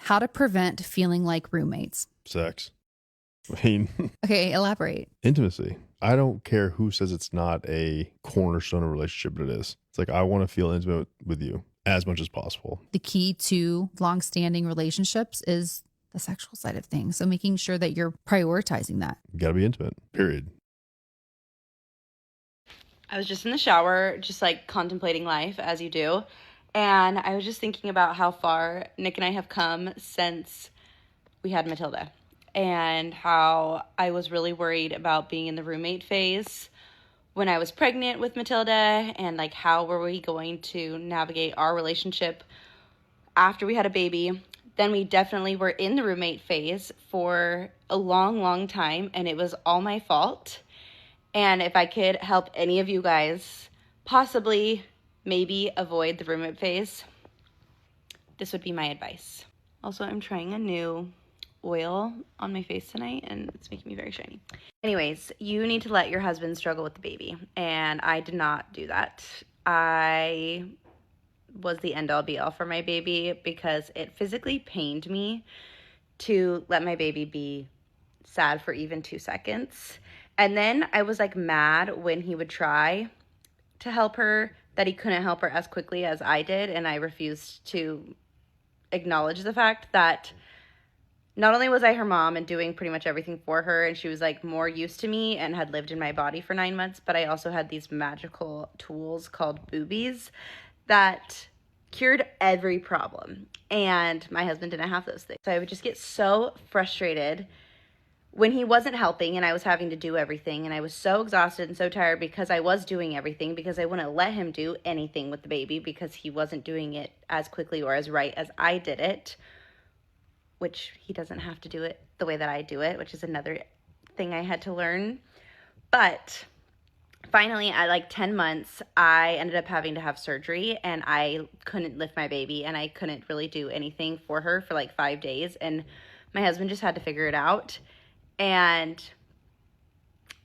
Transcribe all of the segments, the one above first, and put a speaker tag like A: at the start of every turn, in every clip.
A: How to prevent feeling like roommates.
B: Sex. I mean,
A: Okay, elaborate.
B: intimacy. I don't care who says it's not a cornerstone of a relationship, but it is. It's like, I want to feel intimate with you as much as possible.
A: The key to long-standing relationships is the sexual side of things. So making sure that you're prioritizing that.
B: You got to be intimate, period.
C: I was just in the shower, just like contemplating life as you do. And I was just thinking about how far Nick and I have come since we had Matilda, and how I was really worried about being in the roommate phase when I was pregnant with Matilda, and like how were we going to navigate our relationship after we had a baby. Then we definitely were in the roommate phase for a long, long time, and it was all my fault. And if I could help any of you guys possibly maybe avoid the roommate phase, this would be my advice. Also, I'm trying a new oil on my face tonight, and it's making me very shiny. Anyways, you need to let your husband struggle with the baby, and I did not do that. I was the end-all be-all for my baby because it physically pained me to let my baby be sad for even 2 seconds. And then I was like mad when he would try to help her, that he couldn't help her as quickly as I did, and I refused to acknowledge the fact that not only was I her mom and doing pretty much everything for her, and she was like more used to me and had lived in my body for 9 months, but I also had these magical tools called boobies that cured every problem. And my husband didn't have those things. So I would just get so frustrated when he wasn't helping and I was having to do everything, and I was so exhausted and so tired because I was doing everything, because I wouldn't let him do anything with the baby because he wasn't doing it as quickly or as right as I did it, which he doesn't have to do it the way that I do it, which is another thing I had to learn. But finally, at like 10 months, I ended up having to have surgery, and I couldn't lift my baby, and I couldn't really do anything for her for like 5 days, and my husband just had to figure it out. And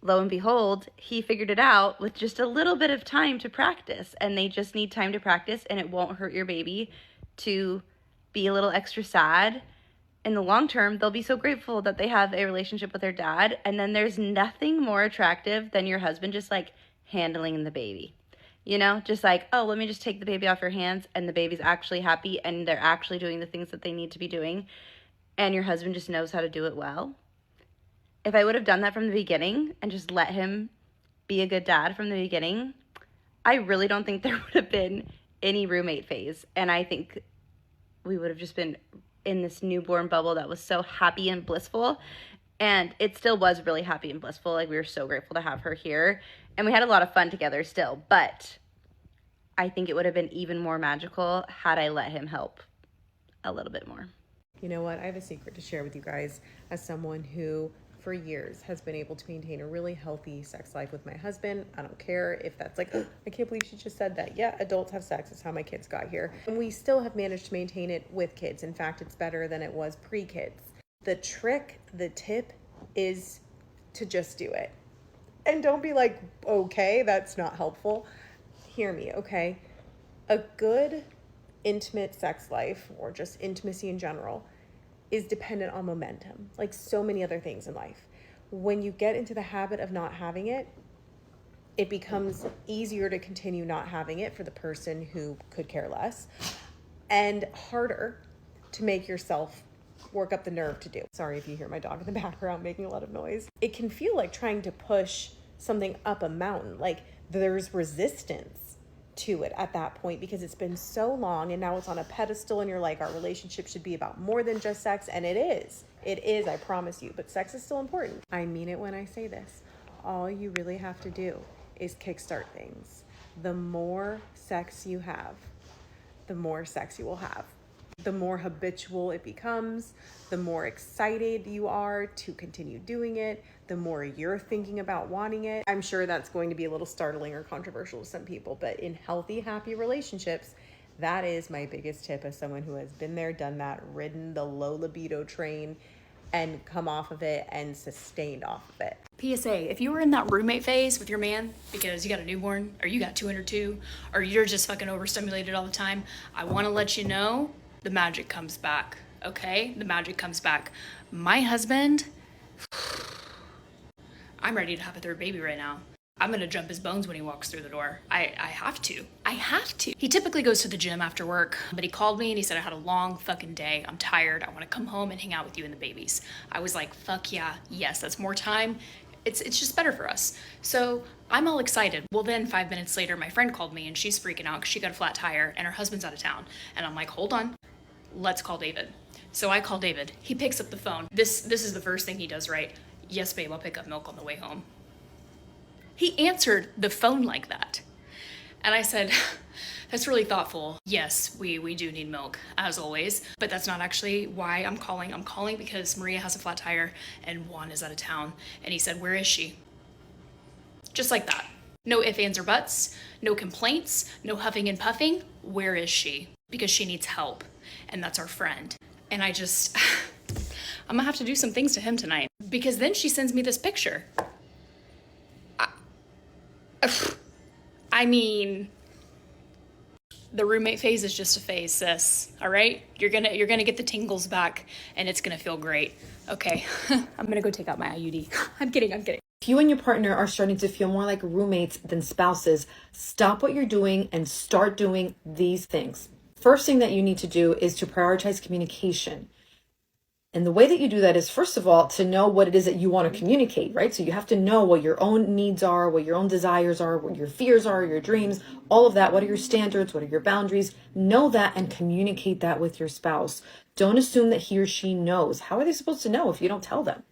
C: lo and behold, he figured it out with just a little bit of time to practice, and they just need time to practice, and it won't hurt your baby to be a little extra sad. In the long term, they'll be so grateful that they have a relationship with their dad. And then there's nothing more attractive than your husband just like handling the baby, you know, just like, oh, let me just take the baby off your hands, and the baby's actually happy and they're actually doing the things that they need to be doing, and your husband just knows how to do it well. If I would have done that from the beginning and just let him be a good dad from the beginning, I really don't think there would have been any roommate phase. And I think we would have just been in this newborn bubble that was so happy and blissful. And it still was really happy and blissful. Like, we were so grateful to have her here, and we had a lot of fun together still. But I think it would have been even more magical had I let him help a little bit more.
D: You know what? I have a secret to share with you guys as someone who for years has been able to maintain a really healthy sex life with my husband. I don't care if that's like, I can't believe she just said that. Yeah, adults have sex. It's how my kids got here. And we still have managed to maintain it with kids. In fact, it's better than it was pre-kids. The trick, the tip is to just do it. And don't be like, okay, that's not helpful. Hear me, okay? A good intimate sex life, or just intimacy in general, is dependent on momentum, like so many other things in life. When you get into the habit of not having it, it becomes easier to continue not having it for the person who could care less, and harder to make yourself work up the nerve to do. Sorry if you hear my dog in the background making a lot of noise. It can feel like trying to push something up a mountain, like there's resistance to it at that point because it's been so long, and now it's on a pedestal, and you're like, our relationship should be about more than just sex. And it is, I promise you, but sex is still important. I mean it when I say this. All you really have to do is kickstart things. The more sex you have, the more sex you will have. The more habitual it becomes, the more excited you are to continue doing it, the more you're thinking about wanting it. I'm sure that's going to be a little startling or controversial to some people, but in healthy, happy relationships, that is my biggest tip as someone who has been there, done that, ridden the low libido train and come off of it and sustained off of it.
E: PSA, if you were in that roommate phase with your man because you got a newborn, or you got 202, or you're just fucking overstimulated all the time, I want to let you know the magic comes back. Okay, the magic comes back. My husband, I'm ready to have a third baby right now. I'm gonna jump his bones when he walks through the door. I have to. I have to. He typically goes to the gym after work, but he called me and he said, I had a long fucking day. I'm tired. I wanna come home and hang out with you and the babies. I was like, fuck yeah, yes, that's more time. It's just better for us. So I'm all excited. Well, then 5 minutes later, my friend called me and she's freaking out because she got a flat tire and her husband's out of town. And I'm like, hold on, let's call David. So I call David. He picks up the phone. This is the first thing he does, right? Yes, babe, I'll pick up milk on the way home. He answered the phone like that. And I said, that's really thoughtful. Yes, we do need milk, as always. But that's not actually why I'm calling. I'm calling because Maria has a flat tire and Juan is out of town. And he said, where is she? Just like that. No ifs, ands, or buts. No complaints. No huffing and puffing. Where is she? Because she needs help. And that's our friend. And I just, I'm gonna have to do some things to him tonight. Because then she sends me this picture. I mean, the roommate phase is just a phase, sis. All right, you're gonna get the tingles back, and it's gonna feel great. Okay, I'm gonna go take out my IUD. I'm kidding.
F: If you and your partner are starting to feel more like roommates than spouses, stop what you're doing and start doing these things. First thing that you need to do is to prioritize communication. And the way that you do that is, first of all, to know what it is that you want to communicate, right? So you have to know what your own needs are, what your own desires are, what your fears are, your dreams, all of that. What are your standards? What are your boundaries? Know that and communicate that with your spouse. Don't assume that he or she knows. How are they supposed to know if you don't tell them?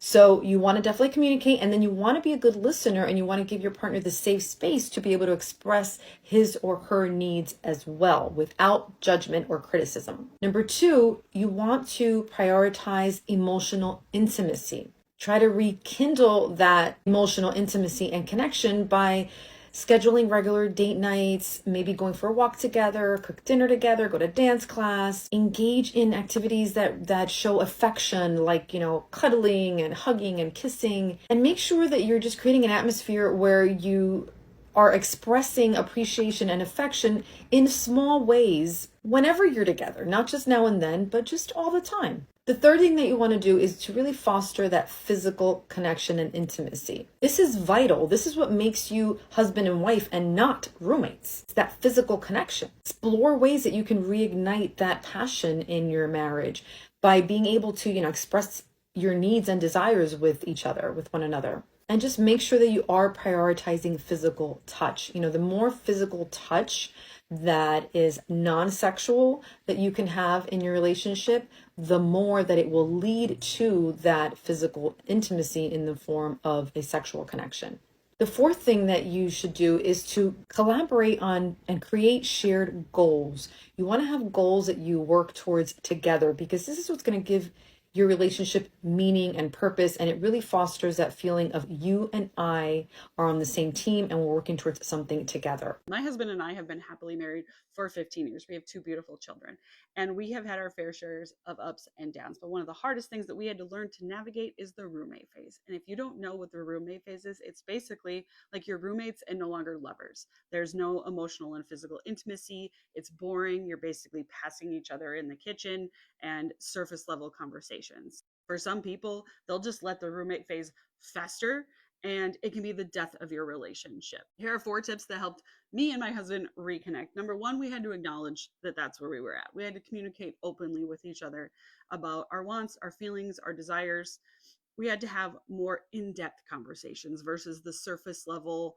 F: So you want to definitely communicate, and then you want to be a good listener, and you want to give your partner the safe space to be able to express his or her needs as well without judgment or criticism. Number 2, you want to prioritize emotional intimacy. Try to rekindle that emotional intimacy and connection by scheduling regular date nights, maybe going for a walk together, cook dinner together, go to dance class, engage in activities that show affection, like, cuddling and hugging and kissing, and make sure that you're just creating an atmosphere where you are expressing appreciation and affection in small ways whenever you're together, not just now and then, but just all the time. The third thing that you want to do is to really foster that physical connection and intimacy. This is vital. This is what makes you husband and wife and not roommates. It's that physical connection. Explore ways that you can reignite that passion in your marriage by being able to, express your needs and desires with each other, with one another. And just make sure that you are prioritizing physical touch. The more physical touch that is non-sexual that you can have in your relationship, the more that it will lead to that physical intimacy in the form of a sexual connection. The fourth thing that you should do is to collaborate on and create shared goals. You want to have goals that you work towards together, because this is what's going to give your relationship meaning and purpose, and it really fosters that feeling of you and I are on the same team and we're working towards something together.
G: My husband and I have been happily married for 15 years. We have 2 beautiful children, and we have had our fair shares of ups and downs. But one of the hardest things that we had to learn to navigate is the roommate phase. And if you don't know what the roommate phase is, it's basically like you're roommates and no longer lovers. There's no emotional and physical intimacy. It's boring. You're basically passing each other in the kitchen and surface level conversations. For some people, they'll just let the roommate phase fester, and it can be the death of your relationship. Here are 4 tips that helped me and my husband reconnect. Number 1, we had to acknowledge that that's where we were at. We had to communicate openly with each other about our wants, our feelings, our desires. We had to have more in-depth conversations versus the surface level,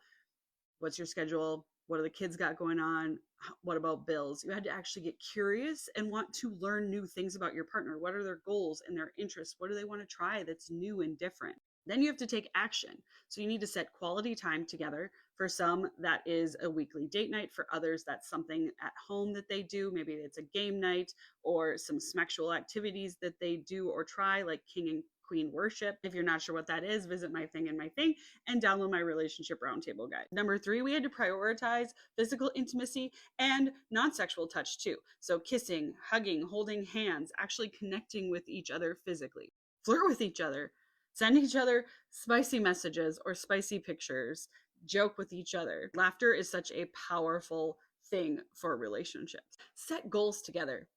G: what's your schedule? What do the kids got going on? What about bills? You had to actually get curious and want to learn new things about your partner. What are their goals and their interests? What do they want to try that's new and different? Then you have to take action. So you need to set quality time together. For some, that is a weekly date night. For others, that's something at home that they do. Maybe it's a game night or some smexual activities that they do or try, like king and queen worship. If you're not sure what that is, visit My Thing and My Thing and download my relationship roundtable guide. Number 3, we had to prioritize physical intimacy and non-sexual touch too. So kissing, hugging, holding hands, actually connecting with each other physically. Flirt with each other. Send each other spicy messages or spicy pictures. Joke with each other. Laughter is such a powerful thing for relationships. Set goals together.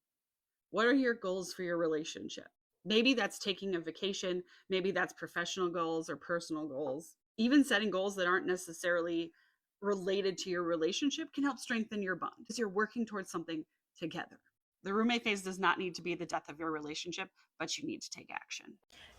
G: What are your goals for your relationship? Maybe that's taking a vacation. Maybe that's professional goals or personal goals. Even setting goals that aren't necessarily related to your relationship can help strengthen your bond because you're working towards something together. The roommate phase does not need to be the death of your relationship, but you need to take action.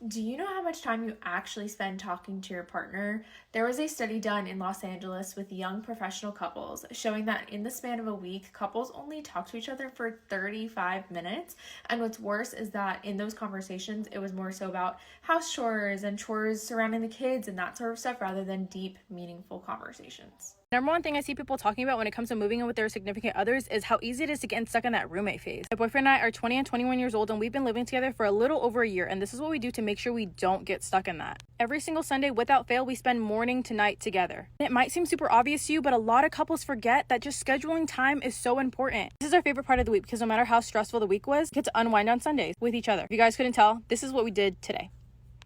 H: Do you know how much time you actually spend talking to your partner? There was a study done in Los Angeles with young professional couples showing that in the span of a week, couples only talk to each other for 35 minutes. And what's worse is that in those conversations, it was more so about house chores and chores surrounding the kids and that sort of stuff rather than deep, meaningful conversations.
I: Number one thing I see people talking about when it comes to moving in with their significant others is how easy it is to get stuck in that roommate phase. My boyfriend and I are 20 and 21 years old, and we've been living together for a little over a year, and this is what we do to make sure we don't get stuck in that. Every single Sunday, without fail, we spend morning to night together. It might seem super obvious to you, but a lot of couples forget that just scheduling time is so important. This is our favorite part of the week because no matter how stressful the week was, we get to unwind on Sundays with each other. If you guys couldn't tell, this is what we did today.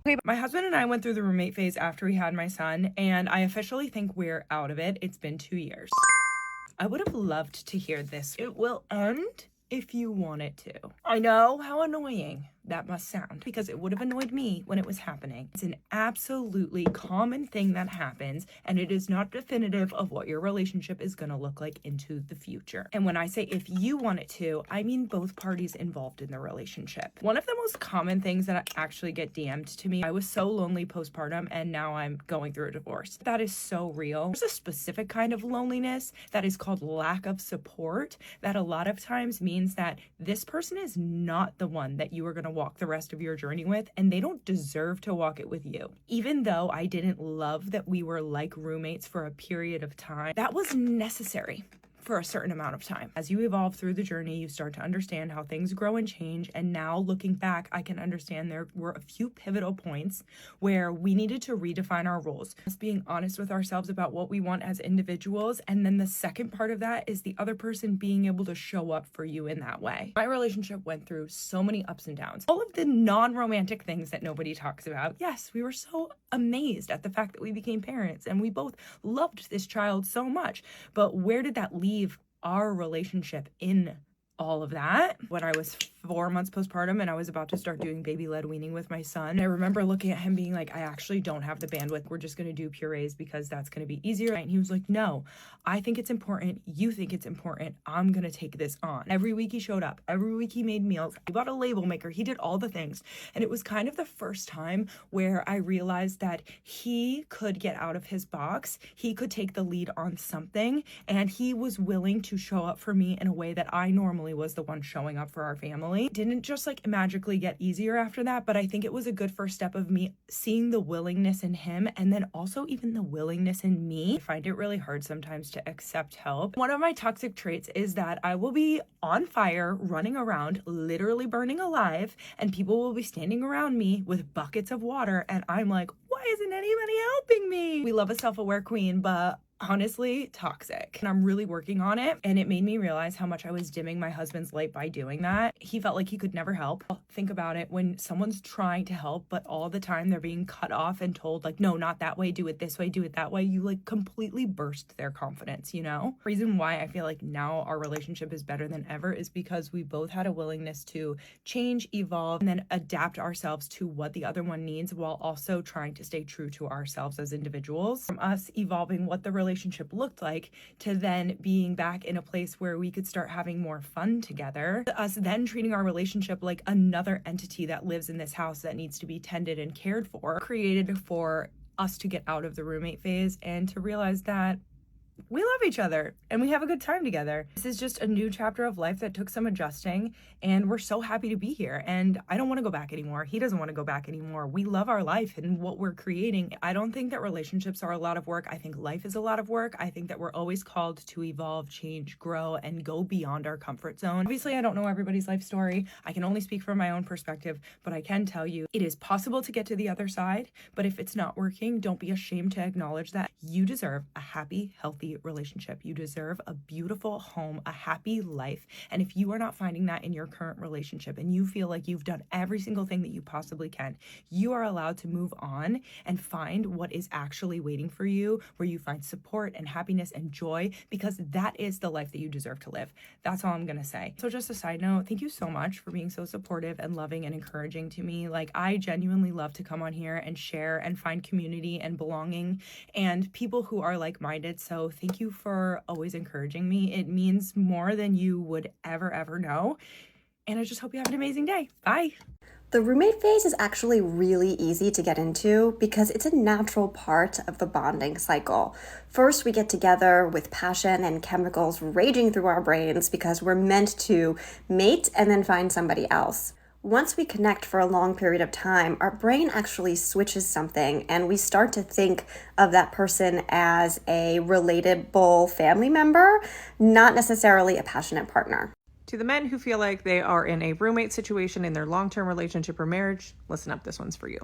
J: Okay, my husband and I went through the roommate phase after we had my son, and I officially think we're out of it. It's been 2 years. I would have loved to hear this. It will end if you want it to. I know how annoying that must sound because it would have annoyed me when it was happening. It's an absolutely common thing that happens, and it is not definitive of what your relationship is going to look like into the future. And when I say if you want it to, I mean both parties involved in the relationship. One of the most common things that actually get DM'd to me, I was so lonely postpartum and now I'm going through a divorce. That is so real. There's a specific kind of loneliness that is called lack of support that a lot of times means that this person is not the one that you are going to walk the rest of your journey with, and they don't deserve to walk it with you. Even though I didn't love that we were like roommates for a period of time, that was necessary for a certain amount of time. As you evolve through the journey, you start to understand how things grow and change. And now looking back, I can understand there were a few pivotal points where we needed to redefine our roles. Just being honest with ourselves about what we want as individuals. And then the second part of that is the other person being able to show up for you in that way. My relationship went through so many ups and downs. All of the non-romantic things that nobody talks about. Yes, we were so amazed at the fact that we became parents and we both loved this child so much. But where did that leave our relationship in all of that? When I was 4 months postpartum and I was about to start doing baby-led weaning with my son, I remember looking at him being like, I actually don't have the bandwidth. We're just going to do purees because that's going to be easier. And he was like, no, I think it's important. You think it's important. I'm going to take this on. Every week he showed up. Every week he made meals. He bought a label maker. He did all the things. And it was kind of the first time where I realized that he could get out of his box. He could take the lead on something. And he was willing to show up for me in a way that I normally was the one showing up for our family. Didn't just like magically get easier after that, but I think it was a good first step of me seeing the willingness in him and then also even the willingness in me. I find it really hard sometimes to accept help. One of my toxic traits is that I will be on fire, running around, literally burning alive, and people will be standing around me with buckets of water, and I'm like, why isn't anybody helping me? We love a self-aware queen, but honestly, toxic. And I'm really working on it. And it made me realize how much I was dimming my husband's light by doing that. He felt like he could never help. Think about it. When someone's trying to help, but all the time they're being cut off and told like, no, not that way, do it this way, do it that way. You like completely burst their confidence, you know? The reason why I feel like now our relationship is better than ever is because we both had a willingness to change, evolve, and then adapt ourselves to what the other one needs while also trying to stay true to ourselves as individuals. From us evolving what the relationship looked like to then being back in a place where we could start having more fun together, to us then treating our relationship like another entity that lives in this house that needs to be tended and cared for, created for us to get out of the roommate phase and to realize that we love each other and we have a good time together. This is just a new chapter of life that took some adjusting, and we're so happy to be here. And I don't want to go back anymore. He doesn't want to go back anymore. We love our life and what we're creating. I don't think that relationships are a lot of work. I think life is a lot of work. I think that we're always called to evolve, change, grow, and go beyond our comfort zone. Obviously, I don't know everybody's life story. I can only speak from my own perspective, but I can tell you it is possible to get to the other side. But if it's not working, don't be ashamed to acknowledge that. You deserve a happy, healthy relationship. You deserve a beautiful home, a happy life. And if you are not finding that in your current relationship and you feel like you've done every single thing that you possibly can, you are allowed to move on and find what is actually waiting for you, where you find support and happiness and joy, because that is the life that you deserve to live. That's all I'm gonna say. So just a side note, thank you so much for being so supportive and loving and encouraging to me. Like, I genuinely love to come on here and share and find community and belonging and people who are like-minded. So thank you for always encouraging me. It means more than you would ever know. And I just hope you have an amazing day. Bye.
K: The roommate phase is actually really easy to get into because it's a natural part of the bonding cycle. First, we get together with passion and chemicals raging through our brains because we're meant to mate and then find somebody else. Once we connect for a long period of time, our brain actually switches something and we start to think of that person as a relatable family member, not necessarily a passionate partner.
J: To the men who feel like they are in a roommate situation in their long-term relationship or marriage, listen up, this one's for you.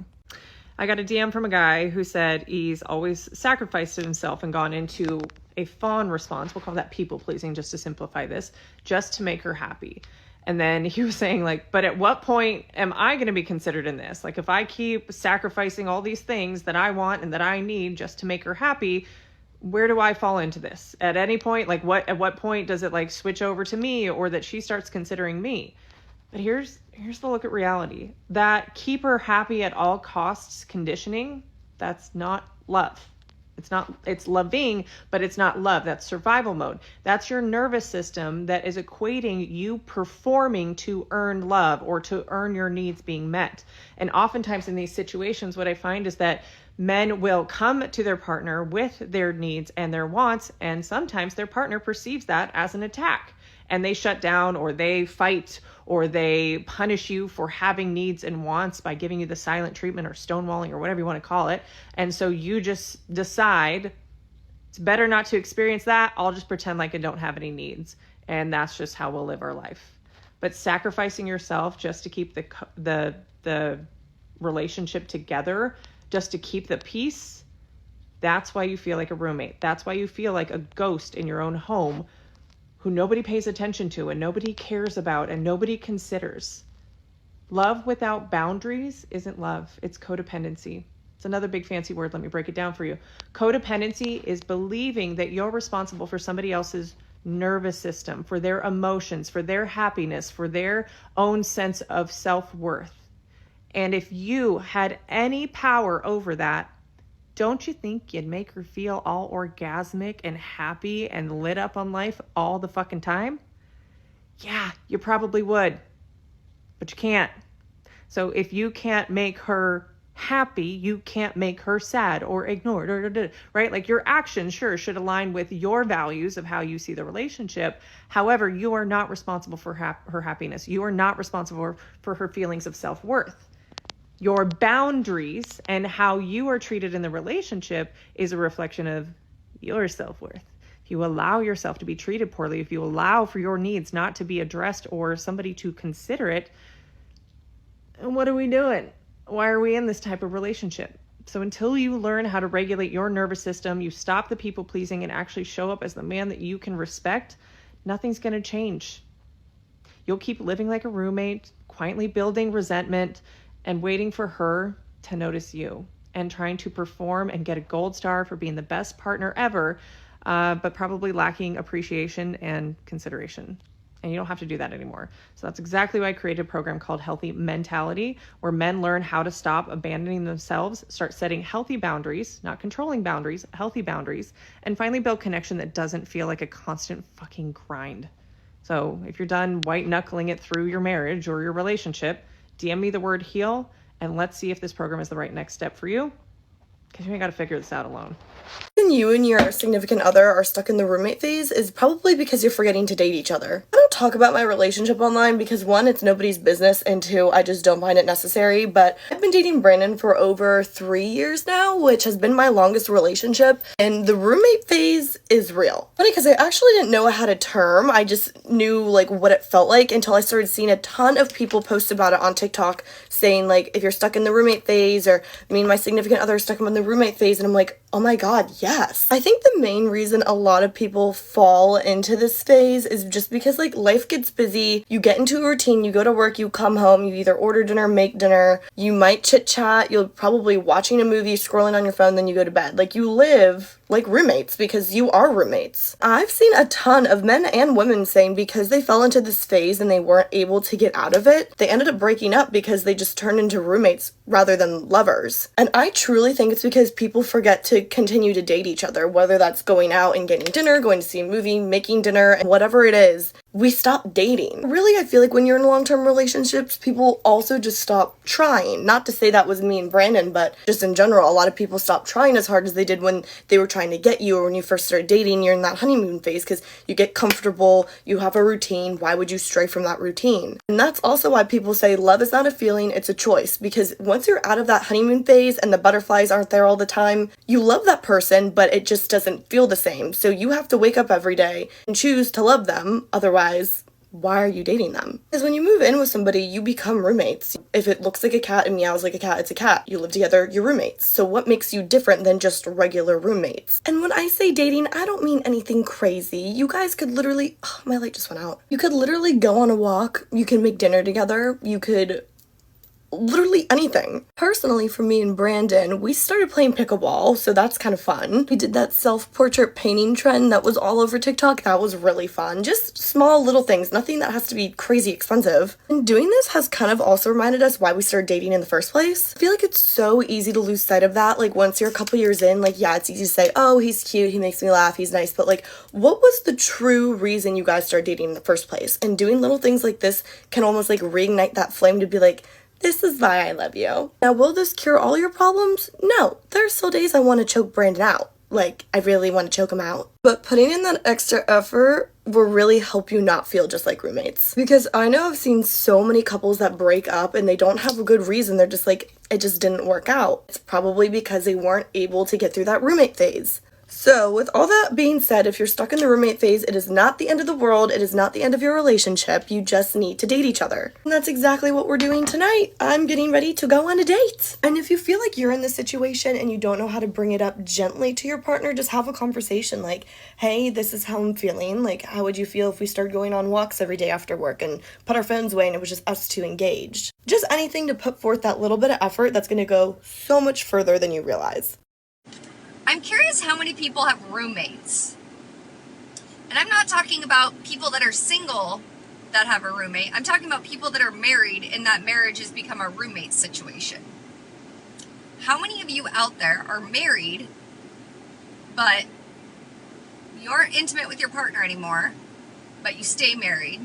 J: I got a DM from a guy who said he's always sacrificed himself and gone into a fawn response. We'll call that people pleasing just to simplify this, just to make her happy. And then he was saying, like, but at what point am I going to be considered in this? Like, if I keep sacrificing all these things that I want and that I need just to make her happy, where do I fall into this? At any point, like, at what point does it like switch over to me, or that she starts considering me? But here's the look at reality. That keep her happy at all costs conditioning, that's not love. It's loving, but it's not love. That's survival mode. That's your nervous system that is equating you performing to earn love or to earn your needs being met. And oftentimes in these situations, what I find is that men will come to their partner with their needs and their wants, and sometimes their partner perceives that as an attack. And they shut down, or they fight, or they punish you for having needs and wants by giving you the silent treatment or stonewalling or whatever you want to call it. And so you just decide it's better not to experience that. I'll just pretend like I don't have any needs. And that's just how we'll live our life. But sacrificing yourself just to keep the relationship together, just to keep the peace, that's why you feel like a roommate. That's why you feel like a ghost in your own home who nobody pays attention to and nobody cares about and nobody considers. Love without boundaries isn't love. It's codependency. It's another big fancy word. Let me break it down for you. Codependency is believing that you're responsible for somebody else's nervous system, for their emotions, for their happiness, for their own sense of self-worth. And if you had any power over that, don't you think you'd make her feel all orgasmic and happy and lit up on life all the fucking time? Yeah, you probably would, but you can't. So if you can't make her happy, you can't make her sad or ignored, right? Like, your actions, sure, should align with your values of how you see the relationship. However, you are not responsible for her happiness. You are not responsible for her feelings of self-worth. Your boundaries and how you are treated in the relationship is a reflection of your self-worth. If you allow yourself to be treated poorly, if you allow for your needs not to be addressed or somebody to consider it, what are we doing? Why are we in this type of relationship? So until you learn how to regulate your nervous system, you stop the people pleasing and actually show up as the man that you can respect, nothing's going to change. You'll keep living like a roommate, quietly building resentment, and waiting for her to notice you, and trying to perform and get a gold star for being the best partner ever, but probably lacking appreciation and consideration. And you don't have to do that anymore. So that's exactly why I created a program called Healthy Mentality, where men learn how to stop abandoning themselves, start setting healthy boundaries, not controlling boundaries, healthy boundaries, and finally build connection that doesn't feel like a constant fucking grind. So if you're done white knuckling it through your marriage or your relationship, DM me the word heal, and let's see if this program is the right next step for you, because you ain't got to figure this out alone.
L: When you and your significant other are stuck in the roommate phase is probably because you're forgetting to date each other. I don't talk about my relationship online because 1, it's nobody's business, and 2, I just don't find it necessary, but I've been dating Brandon for over 3 years now, which has been my longest relationship, and the roommate phase is real. Funny, because I actually didn't know how to term, I just knew like what it felt like until I started seeing a ton of people post about it on TikTok saying like, if you're stuck in the roommate phase, or me and my significant other are stuck in the roommate phase, and I'm like, Oh my God, yes. I think the main reason a lot of people fall into this phase is just because like life gets busy. You get into a routine, you go to work, you come home, you either order dinner, make dinner, you might chit chat, you'll probably watching a movie, scrolling on your phone, then you go to bed. Like you live like roommates because you are roommates. I've seen a ton of men and women saying because they fell into this phase and they weren't able to get out of it, they ended up breaking up because they just turned into roommates rather than lovers. And I truly think it's because people forget to continue to date each other, whether that's going out and getting dinner, going to see a movie, making dinner, and whatever it is. We stop dating. Really, I feel like when you're in long-term relationships, people also just stop trying. Not to say that was me and Brandon, but just in general, a lot of people stop trying as hard as they did when they were trying to get you or when you first started dating. You're in that honeymoon phase because you get comfortable, you have a routine. Why would you stray from that routine? And that's also why people say love is not a feeling, it's a choice. Because once you're out of that honeymoon phase and the butterflies aren't there all the time, you love that person, but it just doesn't feel the same. So you have to wake up every day and choose to love them. Otherwise, why are you dating them? Because when you move in with somebody, you become roommates. If it looks like a cat and meows like a cat, it's a cat. You live together, you're roommates. So what makes you different than just regular roommates? And when I say dating, I don't mean anything crazy. You guys could literally, oh, my light just went out. You could literally go on a walk. You can make dinner together. You could literally anything. Personally, for me and Brandon, we started playing pickleball, so that's kind of fun. We did that self-portrait painting trend that was all over TikTok. That was really fun. Just small little things, nothing that has to be crazy expensive. And doing this has kind of also reminded us why we started dating in the first place. I feel like it's so easy to lose sight of that. Like once you're a couple years in, like yeah, it's easy to say, oh, he's cute, he makes me laugh, he's nice, but like what was the true reason you guys started dating in the first place? And doing little things like this can almost like reignite that flame to be like, this is why I love you. Now, will this cure all your problems? No. There are still days I want to choke Brandon out. Like, I really want to choke him out. But putting in that extra effort will really help you not feel just like roommates. Because I know I've seen so many couples that break up and they don't have a good reason. They're just like, it just didn't work out. It's probably because they weren't able to get through that roommate phase. So, with all that being said, if you're stuck in the roommate phase, it is not the end of the world. It is not the end of your relationship. You just need to date each other. And that's exactly what we're doing tonight. I'm getting ready to go on a date. And if you feel like you're in this situation and you don't know how to bring it up gently to your partner, just have a conversation like, hey, this is how I'm feeling. Like, how would you feel if we started going on walks every day after work and put our phones away and it was just us two engaged? Just anything to put forth that little bit of effort that's going to go so much further than you realize.
M: I'm curious how many people have roommates. And I'm not talking about people that are single that have a roommate. I'm talking about people that are married and that marriage has become a roommate situation. How many of you out there are married, but you aren't intimate with your partner anymore, but you stay married?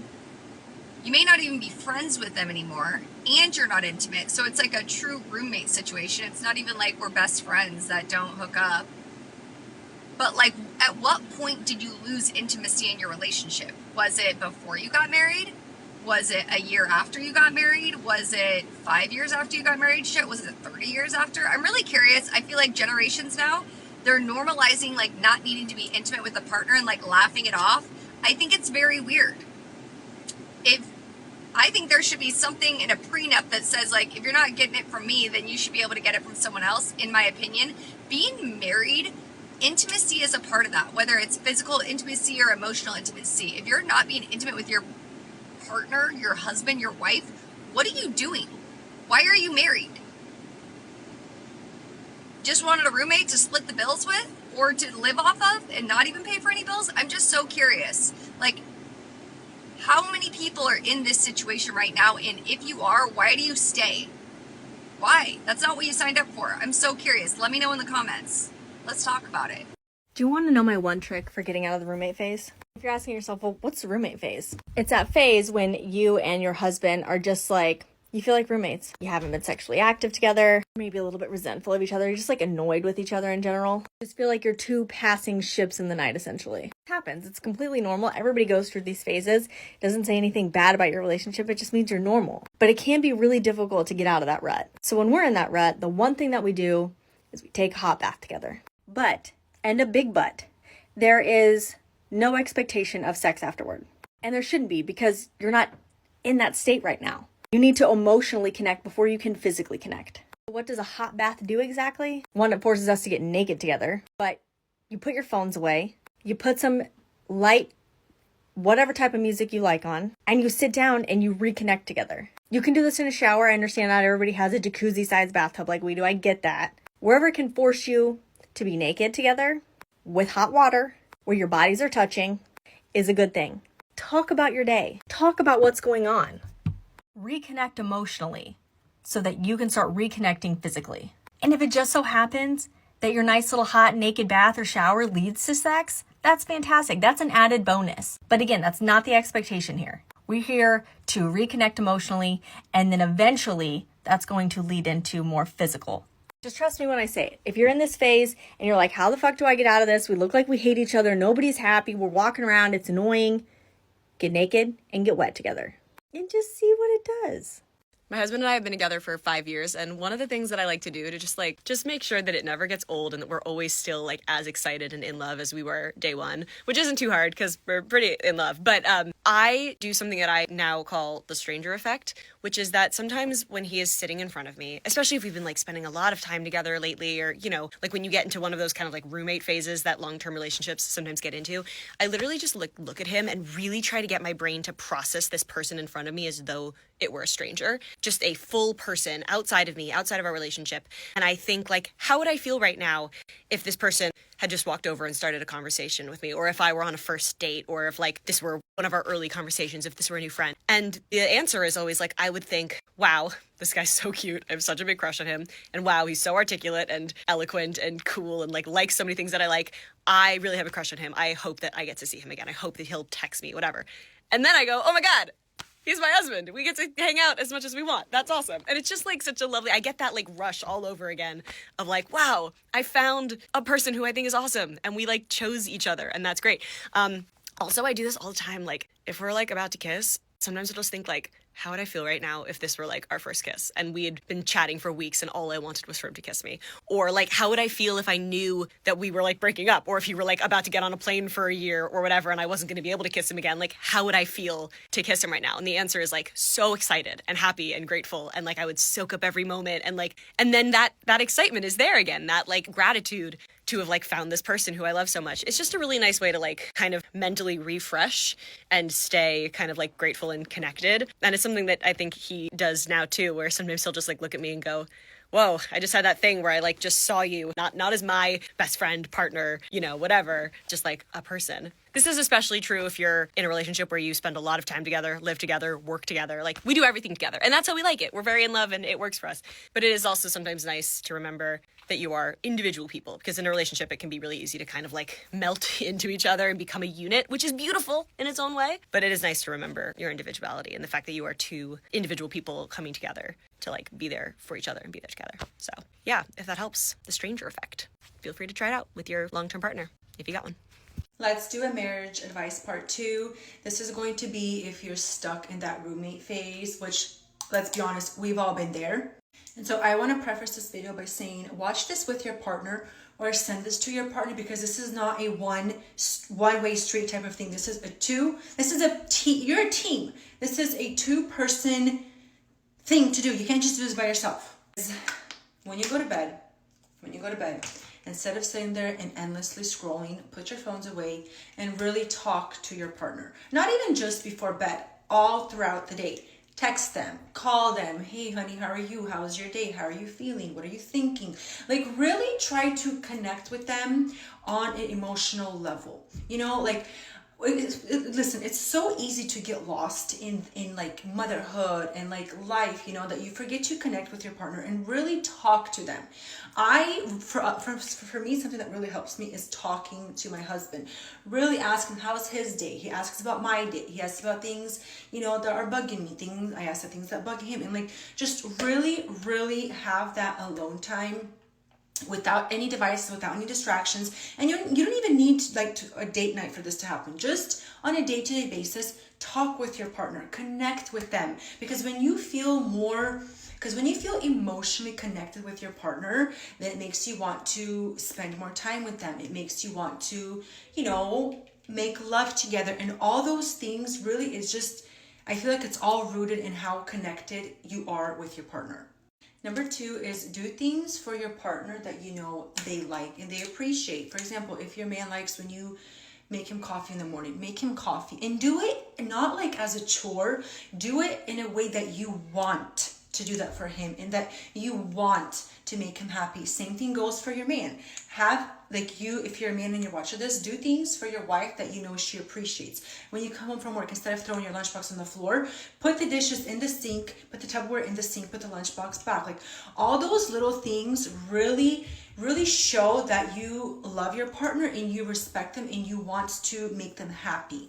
M: You may not even be friends with them anymore, and you're not intimate. So it's like a true roommate situation. It's not even like we're best friends that don't hook up. But like, at what point did you lose intimacy in your relationship? Was it before you got married? Was it a year after you got married? Was it 5 years after you got married? Shit, was it 30 years after? I'm really curious. I feel like generations now, they're normalizing like not needing to be intimate with a partner and like laughing it off. I think it's very weird. I think there should be something in a prenup that says, like, if you're not getting it from me, then you should be able to get it from someone else, in my opinion. Being married, intimacy is a part of that, whether it's physical intimacy or emotional intimacy. If you're not being intimate with your partner, your husband, your wife, what are you doing? Why are you married? Just wanted a roommate to split the bills with or to live off of and not even pay for any bills? I'm just so curious. Like, how many people are in this situation right now? And if you are, why do you stay? Why? That's not what you signed up for. I'm so curious. Let me know in the comments. Let's talk about it.
N: Do you want to know my one trick for getting out of the roommate phase? If you're asking yourself, well, what's the roommate phase? It's that phase when you and your husband are just like, you feel like roommates. You haven't been sexually active together, maybe a little bit resentful of each other. You're just like annoyed with each other in general. You just feel like you're two passing ships in the night, essentially. It happens. It's completely normal. Everybody goes through these phases. It doesn't say anything bad about your relationship. It just means you're normal. But it can be really difficult to get out of that rut. So when we're in that rut, the one thing that we do is we take a hot bath together. But, and a big but, there is no expectation of sex afterward. And there shouldn't be, because you're not in that state right now. You need to emotionally connect before you can physically connect. What does a hot bath do exactly? One, it forces us to get naked together, but you put your phones away, you put some light, whatever type of music you like on, and you sit down and you reconnect together. You can do this in a shower. I understand not everybody has a jacuzzi-sized bathtub like we do. I get that. Wherever it can force you to be naked together with hot water, where your bodies are touching, is a good thing. Talk about your day. Talk about what's going on. Reconnect emotionally so that you can start reconnecting physically. And if it just so happens that your nice little hot naked bath or shower leads to sex, that's fantastic. That's an added bonus. But again, that's not the expectation here. We're here to reconnect emotionally, and then eventually that's going to lead into more physical. Just trust me when I say it. If you're in this phase and you're like, how the fuck do I get out of this? We look like we hate each other. Nobody's happy. We're walking around. It's annoying. Get naked and get wet together. And just see what it does.
O: My husband and I have been together for 5 years, and one of the things that I like to do to just make sure that it never gets old and that we're always still like as excited and in love as we were day one, which isn't too hard because we're pretty in love. But I do something that I now call the stranger effect, which is that sometimes when he is sitting in front of me, especially if we've been like spending a lot of time together lately, or, you know, like when you get into one of those kind of like roommate phases that long-term relationships sometimes get into, I literally just look at him and really try to get my brain to process this person in front of me as though it were a stranger, just a full person outside of me, outside of our relationship. And I think like, how would I feel right now if this person had just walked over and started a conversation with me, or if I were on a first date, or if like this were one of our early conversations, if this were a new friend? And the answer is always like, I would think, wow, this guy's so cute. I have such a big crush on him. And wow, he's so articulate and eloquent and cool and like likes so many things that I like. I really have a crush on him. I hope that I get to see him again. I hope that he'll text me, whatever. And then I go, oh my God, he's my husband. We get to hang out as much as we want. That's awesome. And it's just like such a lovely, I get that like rush all over again of like, wow, I found a person who I think is awesome. And we like chose each other. And that's great. Also, I do this all the time. Like if we're like about to kiss, sometimes I'll just think like, how would I feel right now if this were like our first kiss and we had been chatting for weeks and all I wanted was for him to kiss me? Or like, how would I feel if I knew that we were like breaking up, or if he were like about to get on a plane for a year or whatever and I wasn't going to be able to kiss him again? Like, how would I feel to kiss him right now? And the answer is like so excited and happy and grateful, and like I would soak up every moment, and like, and then that excitement is there again, that like gratitude to have like found this person who I love so much. It's just a really nice way to like kind of mentally refresh and stay kind of like grateful and connected. And it's something that I think he does now too, where sometimes he'll just like look at me and go, whoa, I just had that thing where I like just saw you, not as my best friend, partner, you know, whatever, just like a person. This is especially true if you're in a relationship where you spend a lot of time together, live together, work together. Like we do everything together, and that's how we like it. We're very in love and it works for us. But it is also sometimes nice to remember that you are individual people, because in a relationship, it can be really easy to kind of like melt into each other and become a unit, which is beautiful in its own way. But it is nice to remember your individuality and the fact that you are two individual people coming together to like be there for each other and be there together. So yeah, if that helps, the stranger effect, feel free to try it out with your long-term partner if you got one.
P: Let's do a marriage advice part 2. This is going to be if you're stuck in that roommate phase, which, let's be honest, we've all been there. And so I want to preface this video by saying, watch this with your partner or send this to your partner, because this is not a one-way street type of thing. This is you're a team. This is a 2-person thing to do. You can't just do this by yourself. When you go to bed, instead of sitting there and endlessly scrolling, put your phones away and really talk to your partner. Not even just before bed, all throughout the day. Text them, call them. Hey, honey, how are you? How was your day? How are you feeling? What are you thinking? Like really try to connect with them on an emotional level. You know, like, listen, it's so easy to get lost in like motherhood and like life, you know, that you forget to connect with your partner and really talk to them. For me, something that really helps me is talking to my husband. Really ask him how's his day. He asks about my day. He asks about things, you know, that are bugging me. I ask the things that bug him, and like just really have that alone time without any devices, without any distractions. And you don't even need a date night for this to happen. Just on a day-to-day basis, talk with your partner, connect with them. Because when you feel emotionally connected with your partner, then it makes you want to spend more time with them. It makes you want to, you know, make love together. And all those things really is just, I feel like it's all rooted in how connected you are with your partner. Number 2 is do things for your partner that you know they like and they appreciate. For example, if your man likes when you make him coffee in the morning, make him coffee, and do it not like as a chore. Do it in a way that you want to do that for him and that you want to make him happy. Same thing goes for your man. Have, like, you, if you're a man and you're watching this, do things for your wife that you know she appreciates. When you come home from work, instead of throwing your lunchbox on the floor, put the dishes in the sink, put the Tupperware in the sink, put the lunchbox back. Like, all those little things really show that you love your partner and you respect them and you want to make them happy.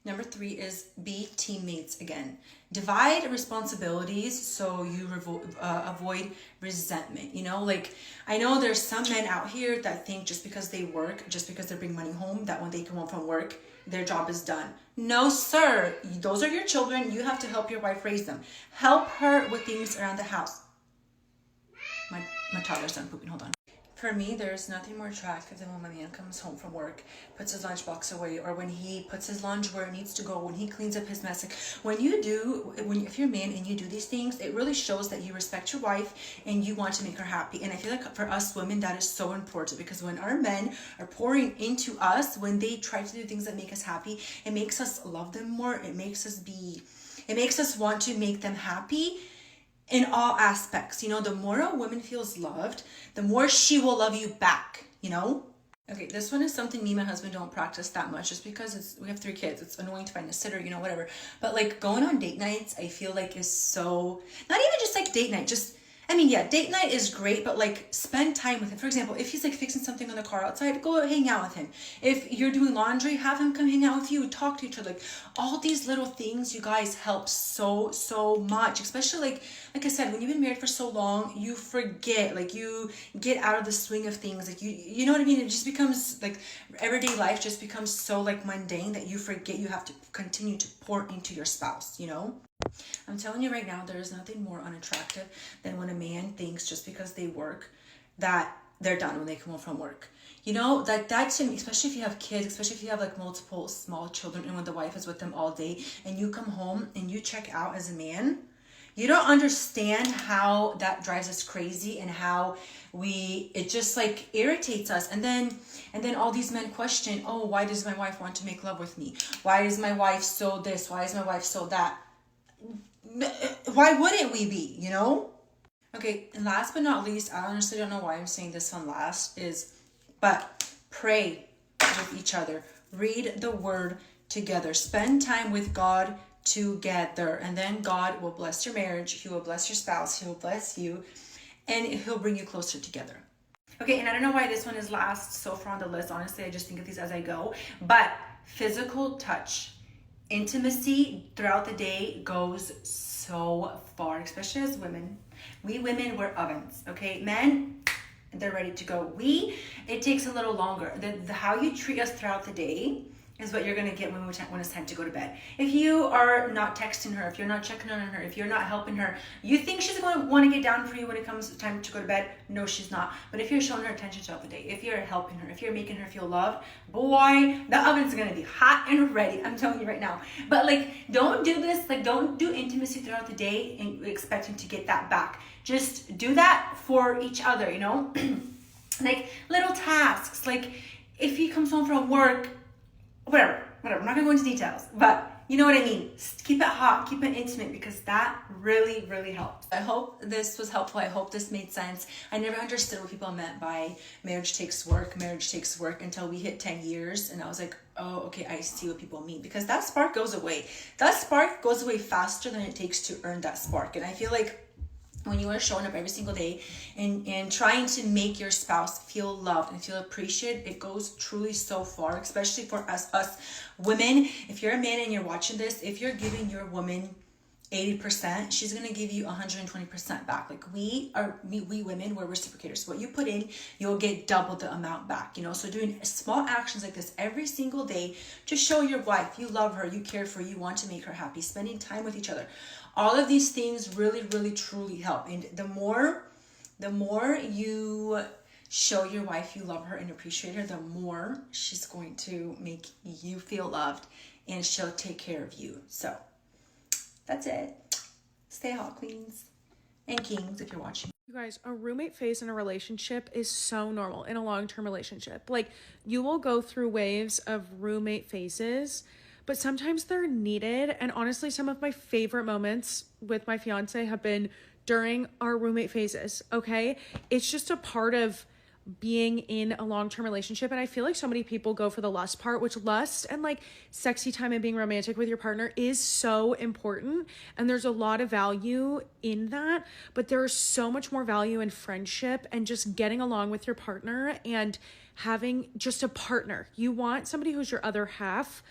P: Number 3 is be teammates again. Divide responsibilities so you avoid resentment. You know, like, I know there's some men out here that think just because they work, just because they bring money home, that when they come home from work, their job is done. No, sir. Those are your children. You have to help your wife raise them. Help her with things around the house. My toddler's done pooping. Hold on. For me, there's nothing more attractive than when my man comes home from work, puts his lunchbox away, or when he puts his laundry where it needs to go, when he cleans up his mess. Like, if you're a man and you do these things, it really shows that you respect your wife and you want to make her happy. And I feel like for us women, that is so important, because when our men are pouring into us, when they try to do things that make us happy, it makes us love them more. It makes us want to make them happy in all aspects. You know, the more a woman feels loved, the more she will love you back, you know? Okay, this one is something me and my husband don't practice that much, just because we have 3 kids. It's annoying to find a sitter, you know, whatever. But like, going on date nights, I feel like is so, not even just like date night, just, I mean, yeah, date night is great, but like, spend time with him. For example, if he's like fixing something on the car outside, go hang out with him. If you're doing laundry, have him come hang out with you, talk to each other. Like, all these little things, you guys, help so much. Especially like I said, when you've been married for so long, you forget, like, you get out of the swing of things. Like, you know what I mean? It just becomes like, everyday life just becomes so like mundane that you forget you have to continue to pour into your spouse, you know? I'm telling you right now, there is nothing more unattractive than when a man thinks just because they work that they're done when they come home from work. You know, like, that to me, especially if you have kids, especially if you have like multiple small children, and when the wife is with them all day and you come home and you check out as a man, you don't understand how that drives us crazy and how it just like irritates us. And then all these men question, oh, why does my wife want to make love with me? Why is my wife so this? Why is my wife so that? Why wouldn't we be, you know? Okay, and last but not least, I honestly don't know why I'm saying this one last, but pray with each other. Read the word together. Spend time with God together. And then God will bless your marriage. He will bless your spouse. He will bless you. And he'll bring you closer together. Okay, and I don't know why this one is last so far on the list. Honestly, I just think of these as I go. But physical touch. Intimacy throughout the day goes so far, especially as women. We women, we're ovens, okay? Men, they're ready to go. It takes a little longer. How you treat us throughout the day is what you're going to get when it's time to go to bed. If you are not texting her, if you're not checking on her, if you're not helping her, you think she's going to want to get down for you when it comes time to go to bed? No, she's not. But if you're showing her attention throughout the day, if you're helping her, if you're making her feel loved, boy, the oven's going to be hot and ready. I'm telling you right now. But like, don't do this. Like, don't do intimacy throughout the day and expecting to get that back. Just do that for each other, you know? Like, little tasks. Like, if he comes home from work, whatever, I'm not gonna go into details, but you know what I mean. Keep it hot, keep it intimate, because that really, really helps. I hope this was helpful. I hope this made sense. I never understood what people meant by marriage takes work until we hit 10 years. And I was like, oh, okay, I see what people mean, because that spark goes away. That spark goes away faster than it takes to earn that spark. And I feel like when you are showing up every single day and trying to make your spouse feel loved and feel appreciated, it goes truly so far, especially for us women. If you're a man and you're watching this, if you're giving your woman 80%, she's going to give you 120% back. Like, we women, we're reciprocators. What you put in, you'll get double the amount back, you know? So doing small actions like this every single day, just show your wife you love her, you care for her, you want to make her happy, spending time with each other. All of these things really, really, truly help. And the more you show your wife you love her and appreciate her, the more she's going to make you feel loved, and she'll take care of you. So that's it. Stay hot, queens. and kings if you're watching.
J: You guys, a roommate phase in a relationship is so normal in a long-term relationship. Like, you will go through waves of roommate phases, but sometimes they're needed. And honestly, some of my favorite moments with my fiance have been during our roommate phases, okay? It's just a part of being in a long-term relationship. And I feel like so many people go for the lust part, which lust and like sexy time and being romantic with your partner is so important. And there's a lot of value in that, but there's so much more value in friendship and just getting along with your partner and having just a partner. You want somebody who's your other half,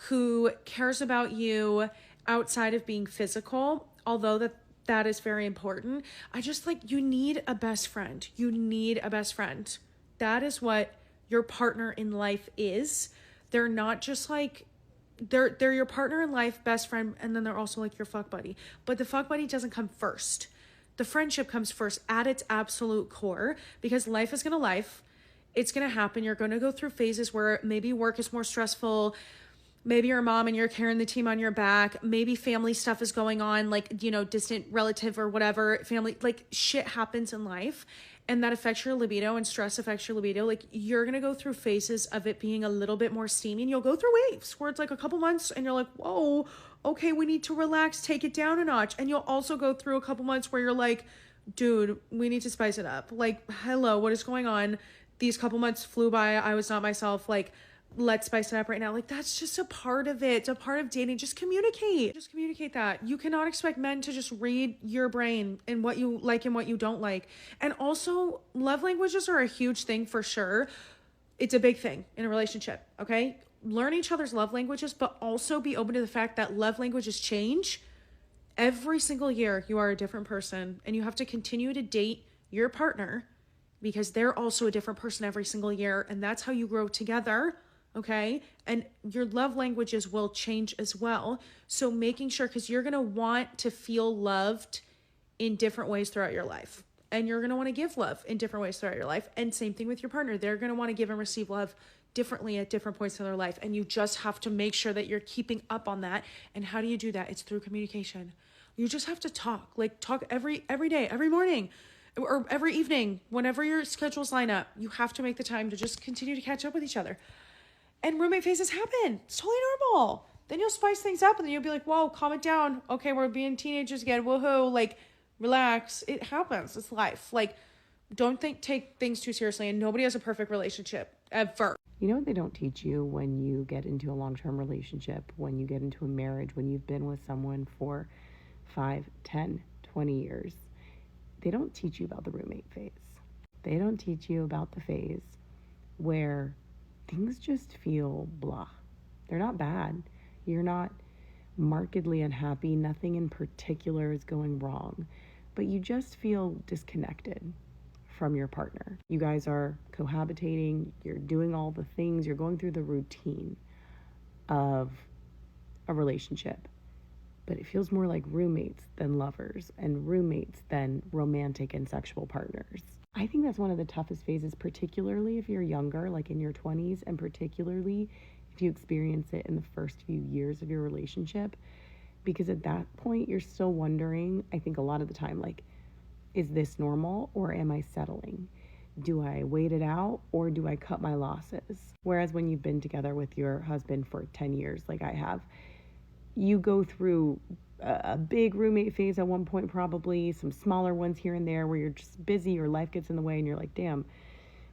J: who cares about you outside of being physical, although that is very important. I just like, you need a best friend. You need a best friend. That is what your partner in life is. They're not just like, they're your partner in life, best friend, and then they're also like your fuck buddy. But the fuck buddy doesn't come first. The friendship comes first at its absolute core, because life is gonna life. It's gonna happen. You're gonna go through phases where maybe work is more stressful. Maybe you're a mom and you're carrying the team on your back. Maybe family stuff is going on, like, you know, distant relative or whatever. Family, like, shit happens in life, and that affects your libido, and stress affects your libido. Like, you're going to go through phases of it being a little bit more steamy, and you'll go through waves where it's like a couple months and you're like, whoa, okay, we need to relax, take it down a notch. And you'll also go through a couple months where you're like, dude, we need to spice it up. Like, hello, what is going on? These couple months flew by. I was not myself. Like, let's spice it up right now. Like, that's just a part of it. It's a part of dating. Just communicate. Just communicate that. You cannot expect men to just read your brain and what you like and what you don't like. And also, love languages are a huge thing for sure. It's a big thing in a relationship, okay? Learn each other's love languages, but also be open to the fact that love languages change. Every single year, you are a different person, and you have to continue to date your partner because they're also a different person every single year, and that's how you grow together. Okay. And your love languages will change as well. So making sure, because you're going to want to feel loved in different ways throughout your life. And you're going to want to give love in different ways throughout your life. And same thing with your partner. They're going to want to give and receive love differently at different points in their life. And you just have to make sure that you're keeping up on that. And how do you do that? It's through communication. You just have to talk, like talk every day, every morning, or every evening, whenever your schedules line up. You have to make the time to just continue to catch up with each other. And roommate phases happen. It's totally normal. Then you'll spice things up and then you'll be like, whoa, calm it down. Okay, we're being teenagers again. Woohoo. Like, relax. It happens. It's life. Like, don't take things too seriously. And nobody has a perfect relationship ever.
Q: You know what they don't teach you when you get into a long-term relationship, when you get into a marriage, when you've been with someone for 5, 10, 20 years? They don't teach you about the roommate phase. They don't teach you about the phase where things just feel blah. They're not bad. You're not markedly unhappy. Nothing in particular is going wrong, but you just feel disconnected from your partner. You guys are cohabitating. You're doing all the things. You're going through the routine of a relationship, but it feels more like roommates than lovers and roommates than romantic and sexual partners. I think that's one of the toughest phases, particularly if you're younger, like in your 20s, and particularly if you experience it in the first few years of your relationship, because at that point you're still wondering, I think a lot of the time, like, is this normal or am I settling? Do I wait it out or do I cut my losses? Whereas when you've been together with your husband for 10 years, like I have, you go through a big roommate phase at one point, probably some smaller ones here and there where you're just busy or life gets in the way and you're like, damn,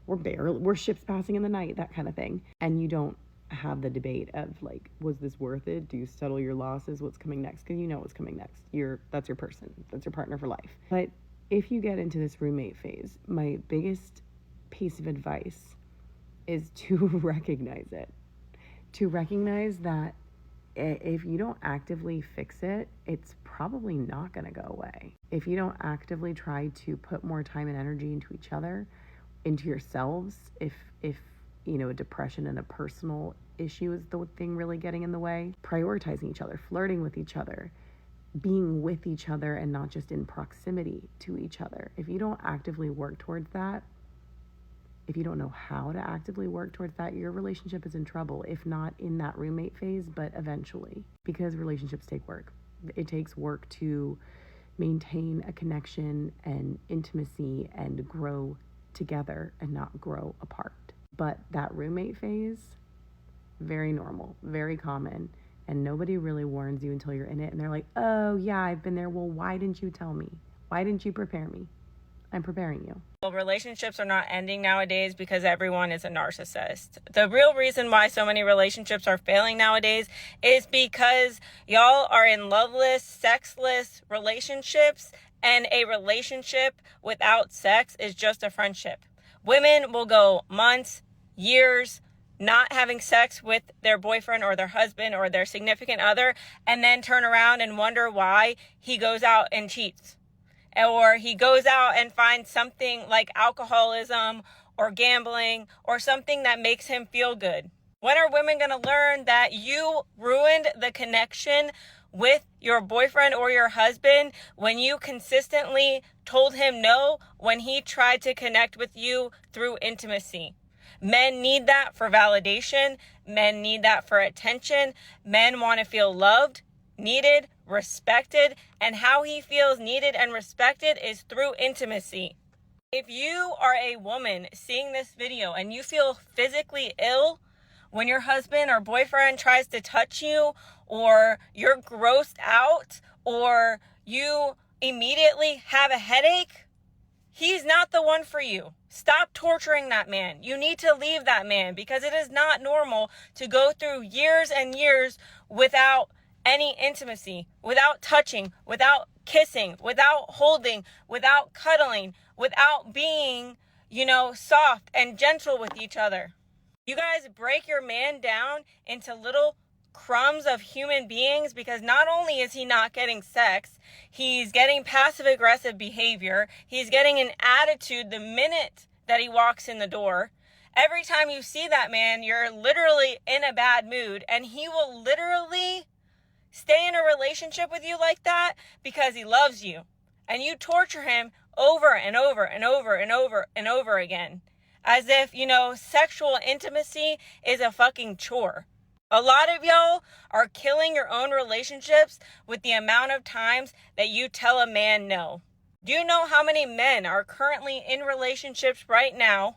Q: we're ships passing in the night, that kind of thing. And you don't have the debate of like, was this worth it? Do you settle your losses? What's coming next? Because you know what's coming next. That's your person. That's your partner for life. But if you get into this roommate phase, my biggest piece of advice is to recognize it. To recognize that if you don't actively fix it, it's probably not going to go away. If you don't actively try to put more time and energy into each other, into yourselves, if you know, a depression and a personal issue is the thing really getting in the way, prioritizing each other, flirting with each other, being with each other and not just in proximity to each other. If you don't actively work towards that, if you don't know how to actively work towards that, your relationship is in trouble, if not in that roommate phase, but eventually, because relationships take work. It takes work to maintain a connection and intimacy and grow together and not grow apart. But that roommate phase, very normal, very common, and nobody really warns you until you're in it and they're like, oh yeah, I've been there. Well, why didn't you tell me? Why didn't you prepare me? I'm preparing you.
I: Well, relationships are not ending nowadays because everyone is a narcissist. The real reason why so many relationships are failing nowadays is because y'all are in loveless, sexless relationships, and a relationship without sex is just a friendship. Women will go months, years, not having sex with their boyfriend or their husband or their significant other, and then turn around and wonder why he goes out and cheats. Or he goes out and finds something like alcoholism or gambling or something that makes him feel good. When are women going to learn that you ruined the connection with your boyfriend or your husband when you consistently told him no when he tried to connect with you through intimacy? Men need that for validation. Men need that for attention. Men want to feel loved, needed, respected, and how he feels needed and respected is through intimacy. If you are a woman seeing this video and you feel physically ill when your husband or boyfriend tries to touch you, or you're grossed out, or you immediately have a headache, he's not the one for you. Stop torturing that man. You need to leave that man because it is not normal to go through years and years without any intimacy, without touching, without kissing, without holding, without cuddling, without being, soft and gentle with each other. You guys break your man down into little crumbs of human beings because not only is he not getting sex, he's getting passive aggressive behavior. He's getting an attitude the minute that he walks in the door. Every time you see that man, you're literally in a bad mood, and he will literally stay in a relationship with you like that because he loves you. And you torture him over and over and over and over and over again. As if, sexual intimacy is a fucking chore. A lot of y'all are killing your own relationships with the amount of times that you tell a man no. Do you know how many men are currently in relationships right now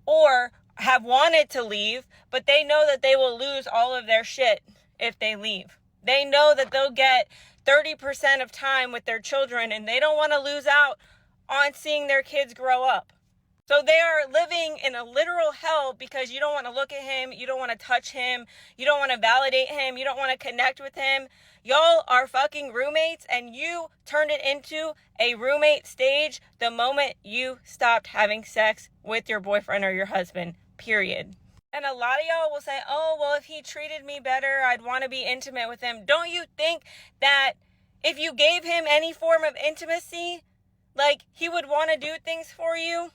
I: or have wanted to leave, but they know that they will lose all of their shit if they leave? They know that they'll get 30% of time with their children and they don't want to lose out on seeing their kids grow up. So they are living in a literal hell because you don't want to look at him, you don't want to touch him, you don't want to validate him, you don't want to connect with him. Y'all are fucking roommates and you turned it into a roommate stage the moment you stopped having sex with your boyfriend or your husband, period. And a lot of y'all will say, oh, well, if he treated me better, I'd want to be intimate with him. Don't you think that if you gave him any form of intimacy, he would want to do things for you?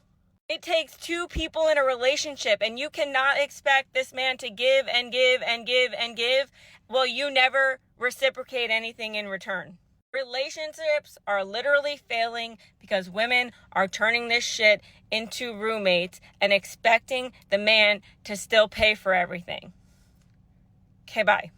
I: It takes two people in a relationship, and you cannot expect this man to give and give and give and give while you never reciprocate anything in return. Relationships are literally failing because women are turning this shit into roommates and expecting the man to still pay for everything. Okay, bye.